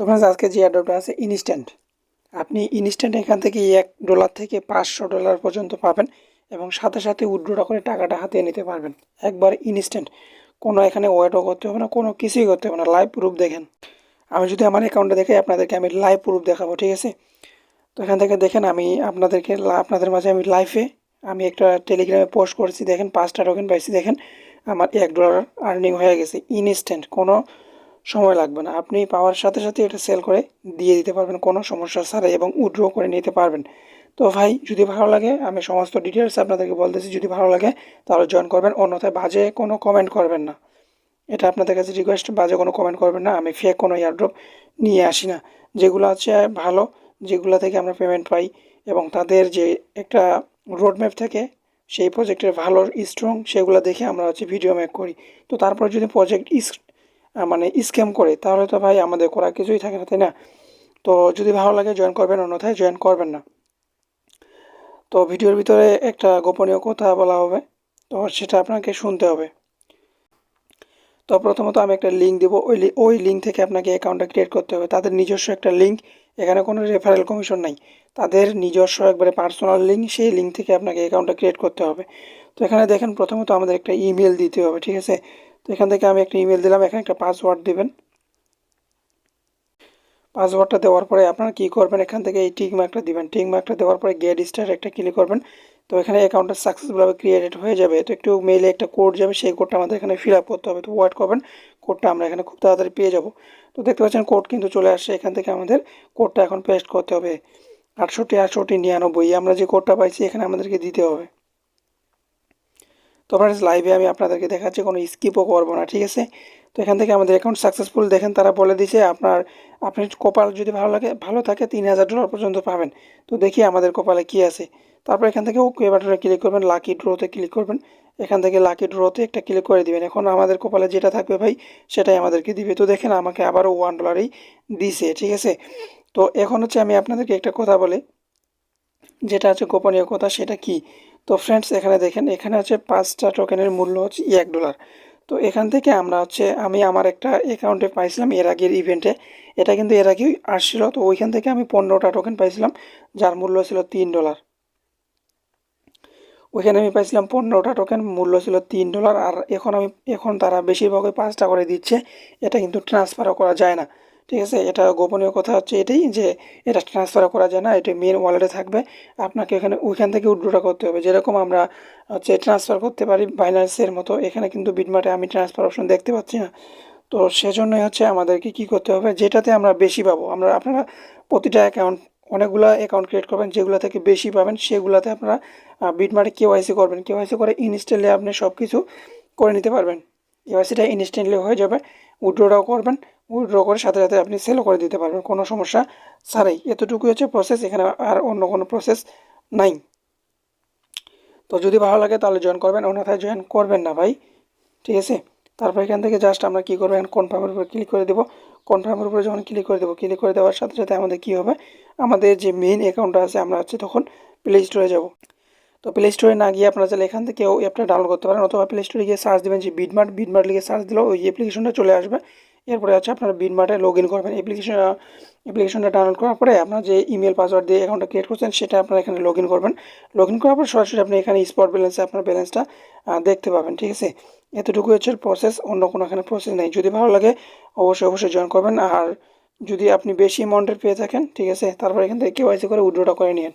তো फ्रेंड्स আজকে যে অ্যাড্রপটা আছে ইনস্ট্যান্ট, আপনি ইনস্ট্যান্ট এখান থেকে $1 থেকে $500 পর্যন্ত পাবেন এবং সাথে সাথে উইথড্র করে টাকাটা হাতে নিতে পারবেন একবার ইনস্ট্যান্ট। কোনো এখানে ওয়েটও করতে হবে না, কোনো কিছুই করতে হবে না। লাইভ প্রুফ দেখেন, আমি যদি আমার অ্যাকাউন্টে দেখে আপনাদেরকে আমি লাইভ প্রুফ দেখাবো, ঠিক আছে? তো এখান থেকে দেখেন আমি আপনাদের মাঝে আমি লাইভে আমি একটা টেলিগ্রামে পোস্ট করেছি, দেখেন 5টা টোকেন পাইছি। দেখেন আমার $1 আর্নিং হয়ে গেছে ইনস্ট্যান্ট, কোনো সময় লাগবে না। আপনি পাওয়ার সাথে সাথে এটা সেল করে দিয়ে দিতে পারবেন কোনো সমস্যা ছাড়াই এবং উইথড্র করে নিতে পারবেন। তো ভাই যদি ভালো লাগে আমি সমস্ত ডিটেলস আপনাদেরকে বলতেছি, যদি ভালো লাগে তাহলে জয়েন করবেন, অন্যথায় বাজে কোনো কমেন্ট করবেন না। এটা আপনাদের কাছে রিকোয়েস্ট, বাজে কোনো কমেন্ট করবেন না। আমি ফেক কোনো এয়ারড্রপ নিয়ে আসি না, যেগুলো আছে ভালো, যেগুলো থেকে আমরা পেমেন্ট পাই এবং তাদের যে একটা রোডম্যাপ থাকে সেই প্রজেক্টের ভালো স্ট্রং, সেগুলো দেখে আমরা ভিডিও মেক করি। তো তারপর যদি প্রজেক্ট মানে স্ক্যাম করে তাহলে তো ভাই আমাদের করা কিছুই থাকে না, তাই না? তো যদি ভালো লাগে জয়েন করবেন, অন্যথায় জয়েন করবেন না। তো ভিডিওর ভিতরে একটা গোপনীয় কথা বলা হবে, তো সেটা আপনাকে শুনতে হবে। তো প্রথমত আমি একটা লিঙ্ক দেবো, ওই লিঙ্ক থেকে আপনাকে অ্যাকাউন্টটা ক্রিয়েট করতে হবে। তাদের নিজস্ব একটা লিঙ্ক, এখানে কোনো রেফারেল কমিশন নাই, তাদের নিজস্ব একবারে পার্সোনাল লিঙ্ক, সেই লিঙ্ক থেকে আপনাকে অ্যাকাউন্টটা ক্রিয়েট করতে হবে। তো এখানে দেখেন প্রথমত আমাদের একটা ইমেল দিতে হবে, ঠিক আছে? তো এখান থেকে আমি একটা ইমেল দিলাম, এখানে একটা পাসওয়ার্ড দেবেন। পাসওয়ার্ডটা দেওয়ার পরে আপনারা কী করবেন, এখান থেকে এই টিক মার্কটা দিবেন। টিক মার্কটা দেওয়ার পরে গেট স্টার্ট একটা ক্লিক করবেন। তো এখানে অ্যাকাউন্টটা সাকসেসফুলভাবে ক্রিয়েটেড হয়ে যাবে। তো একটু মেইলে একটা কোড যাবে, সেই কোডটা আমাদের এখানে ফিল আপ করতে হবে। তো ওয়েট করবেন, কোডটা আমরা এখানে খুব তাড়াতাড়ি পেয়ে যাব। তো দেখতে পাচ্ছেন কোড কিন্তু চলে আসছে, এখান থেকে আমাদের কোডটা এখন পেস্ট করতে হবে। 68 68 99 আমরা যে কোডটা পাইছি এখানে আমাদেরকে দিতে হবে। তো ফ্রেন্ডস লাইভে আমি আপনাদেরকে দেখাচ্ছি, কোনো স্কিপও করবো না, ঠিক আছে? তো এখান থেকে আমাদের অ্যাকাউন্ট সাকসেসফুল, দেখেন তারা বলে দিয়েছে আপনার কপাল যদি ভালো থাকে $3000 পর্যন্ত পাবেন। তো দেখি আমাদের কপালে কি আছে। তারপর এখান থেকে ওকে বাটনে ক্লিক করবেন, লাকি ড্রোতে ক্লিক করবেন। এখান থেকে লাকি ড্রোতে একটা ক্লিক করে দিবেন। এখন আমাদের কপালে যেটা থাকবে ভাই সেটাই আমাদেরকে দিবে। তো দেখেন আমাকে আবারও $1 দিছে, ঠিক আছে? তো এখন আমি আপনাদেরকে একটা কথা বলি, যেটা গোপনীয় কথা, সেটা কি? তো ফ্রেন্ডস এখানে দেখেন, এখানে 5টা টোকেনের মূল্য $1। তো এখান থেকে আমরা আমি আমার একটা অ্যাকাউন্টে পাইছিলাম এর আগের ইভেন্টে, এটা কিন্তু এর আগেই আসছিল। তো ওইখান থেকে আমি 15টা টোকেন পাইছিলাম, যার মূল্য ছিল $3। ওইখানে আমি পাইছিলাম 15টা টোকেন, মূল্য ছিল $3। আর এখন তারা বেশিরভাগই 5টা করে দিচ্ছে। এটা কিন্তু ট্রান্সফারও করা যায় না, ঠিক আছে? এটা গোপনীয় কথা এটাই যে এটা ট্রান্সফারও করা যায় না, এটা মেন ওয়ালেটে থাকবে। আপনাকে ওইখান থেকে উইথড্রটা করতে হবে, যেরকম আমরা ট্রান্সফার করতে পারি বাইন্যান্সের মতো। এখানে কিন্তু বিটমার্টে আমি ট্রান্সফার অপশন দেখতে পাচ্ছি না। তো সেজন্যই আমাদেরকে কি করতে হবে, যেটাতে আমরা বেশি পাবো। আপনারা প্রতিটা অ্যাকাউন্ট, অনেকগুলো অ্যাকাউন্ট ক্রিয়েট করবেন, যেগুলো থেকে বেশি পাবেন সেগুলোতে আপনারা বিটমার্টে কেওয়াইসি করবেন। কেওয়াইসি করে ইনস্ট্যান্টলি আপনি সব কিছু করে নিতে পারবেন। কেওয়াইসিটা ইনস্ট্যান্টলি হয়ে যাবে, উইথড্রটাও করবেন, উইথড্র করে সাথে সাথে আপনি সেলও করে দিতে পারবেন কোনো সমস্যা ছাড়াই। এতটুকুই প্রসেস, এখানে আর অন্য কোনো প্রসেস নাই। তো যদি ভালো লাগে তাহলে জয়েন করবেন, অন্যথায় জয়েন করবেন না ভাই, ঠিক আছে? তারপর এখান থেকে জাস্ট আমরা কী করবো, এখন কনফার্মের উপর ক্লিক করে দেবো। কনফার্মের উপরে যখন ক্লিক করে দেওয়ার সাথে সাথে আমাদের কী হবে, আমাদের যে মেইন অ্যাকাউন্টটা আছে আমরা তখন প্লে স্টোরে যাব। তো প্লে স্টোরে না গিয়ে আপনারা চাইলে এখান থেকেও অ্যাপটা ডাউনলোড করতে পারেন, অথবা প্লে স্টোরে গিয়ে সার্চ দেবেন যে বিটমার্ট লিখে সার্চ দিলেও ওই অ্যাপ্লিকেশনটা চলে আসবে। এরপরে আপনারা বিটমার্টে লগ ইন করবেন। অ্যাপ্লিকেশনটা ডাউনলোড করার পরে আপনার যে ইমেল পাসওয়ার্ড দিয়ে অ্যাকাউন্টটা ক্রিয়েট করছেন সেটা আপনারা এখানে লগ ইন করবেন। লগ ইন করার পর সরাসরি আপনি এখানে স্পট ব্যালেন্সে আপনার ব্যালেন্সটা দেখতে পাবেন, ঠিক আছে? এতটুকু প্রসেস, অন্য কোনো এখানে প্রসেস নেই। যদি ভালো লাগে অবশ্যই জয়েন করবেন। আর যদি আপনি বেশি অ্যামাউন্টের পেয়ে থাকেন, ঠিক আছে, তারপর এখান থেকে কেওয়াইসি করে উইথড্রটা করে নিন।